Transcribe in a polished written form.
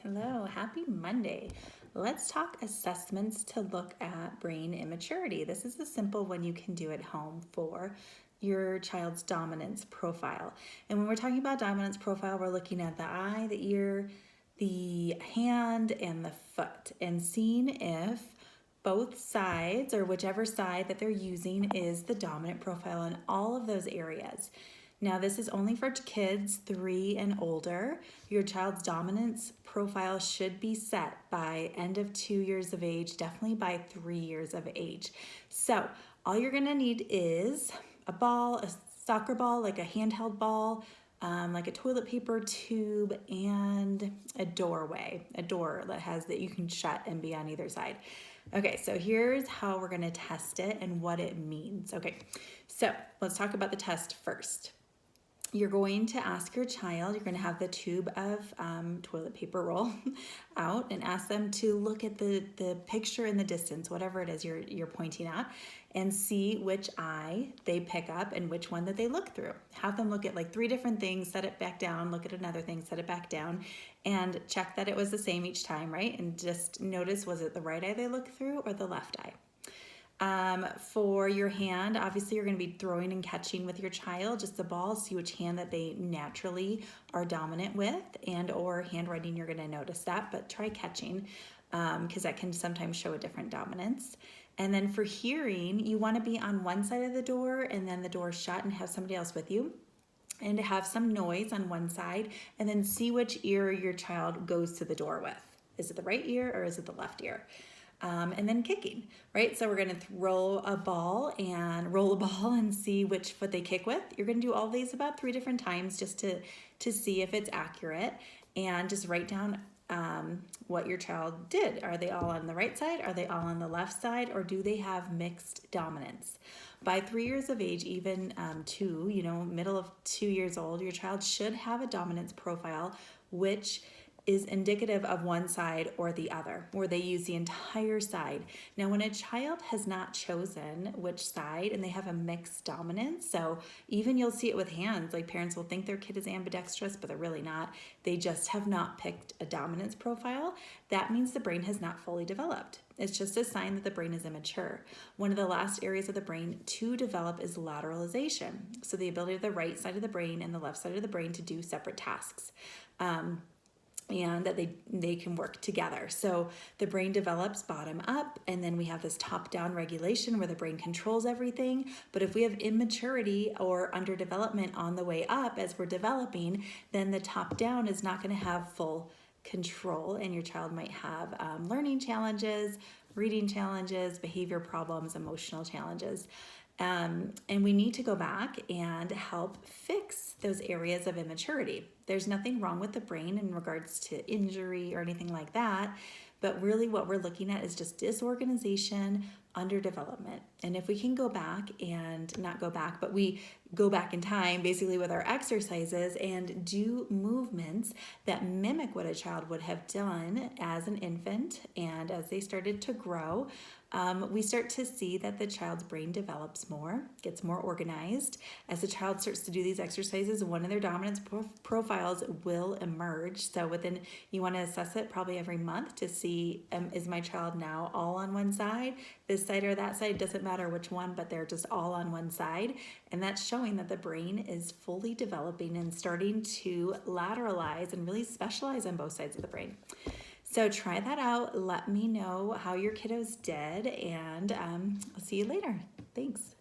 Hello, happy Monday. Let's talk assessments to look at brain immaturity. This is a simple one you can do at home for your child's dominance profile. And when we're talking about dominance profile, we're looking at the eye, the ear, the hand, and the foot, and seeing if both sides or whichever side that they're using is the dominant profile in all of those areas. Now, this is only for kids 3 and older. Your child's dominance profile should be set by end of 2 years of age, definitely by 3 years of age. So all you're gonna need is a ball, a soccer ball, like a handheld ball, like a toilet paper tube, and a door that you can shut and be on either side. Okay, so here's how we're gonna test it and what it means. Okay, so let's talk about the test first. You're going to ask your child, you're going to have the tube of toilet paper roll out and ask them to look at the picture in the distance, whatever it is you're pointing at, and see which eye they pick up and which one that they look through. Have them look at like 3 different things, set it back down, look at another thing, set it back down, and check that it was the same each time, right? And just notice, was it the right eye they looked through or the left eye? For your hand, obviously you're going to be throwing and catching with your child just the ball, see which hand that they naturally are dominant with, and or handwriting, you're going to notice that, but try catching because that can sometimes show a different dominance. And then for hearing, you want to be on one side of the door and then the door shut and have somebody else with you, and to have some noise on one side, and then see which ear your child goes to the door with. Is it the right ear or is it the left ear? And then kicking, right? So we're gonna roll a ball and see which foot they kick with. You're gonna do all these about 3 different times just to see if it's accurate, and just write down what your child did. Are they all on the right side? Are they all on the left side? Or do they have mixed dominance? By 3 years of age, even 2, middle of 2 years old, your child should have a dominance profile, which is indicative of one side or the other, where they use the entire side. Now, when a child has not chosen which side and they have a mixed dominance, so even you'll see it with hands, like parents will think their kid is ambidextrous, but they're really not. They just have not picked a dominance profile. That means the brain has not fully developed. It's just a sign that the brain is immature. One of the last areas of the brain to develop is lateralization. So the ability of the right side of the brain and the left side of the brain to do separate tasks. And that they can work together. So the brain develops bottom up, and then we have this top-down regulation where the brain controls everything. But if we have immaturity or underdevelopment on the way up as we're developing, then the top-down is not going to have full control, and your child might have learning challenges, reading challenges, behavior problems, emotional challenges. And we need to go back and help fix those areas of immaturity. There's nothing wrong with the brain in regards to injury or anything like that, but really what we're looking at is just disorganization, underdevelopment. And if we can go back and not go back, but we go back in time basically with our exercises and do movements that mimic what a child would have done as an infant and as they started to grow, we start to see that the child's brain develops more, gets more organized. As the child starts to do these exercises, one of their dominance profiles will emerge. So you want to assess it probably every month to see, is my child now all on one side, this side or that side, doesn't matter which one, but they're just all on one side. And that's showing that the brain is fully developing and starting to lateralize and really specialize on both sides of the brain. So try that out. Let me know how your kiddos did, and I'll see you later. Thanks.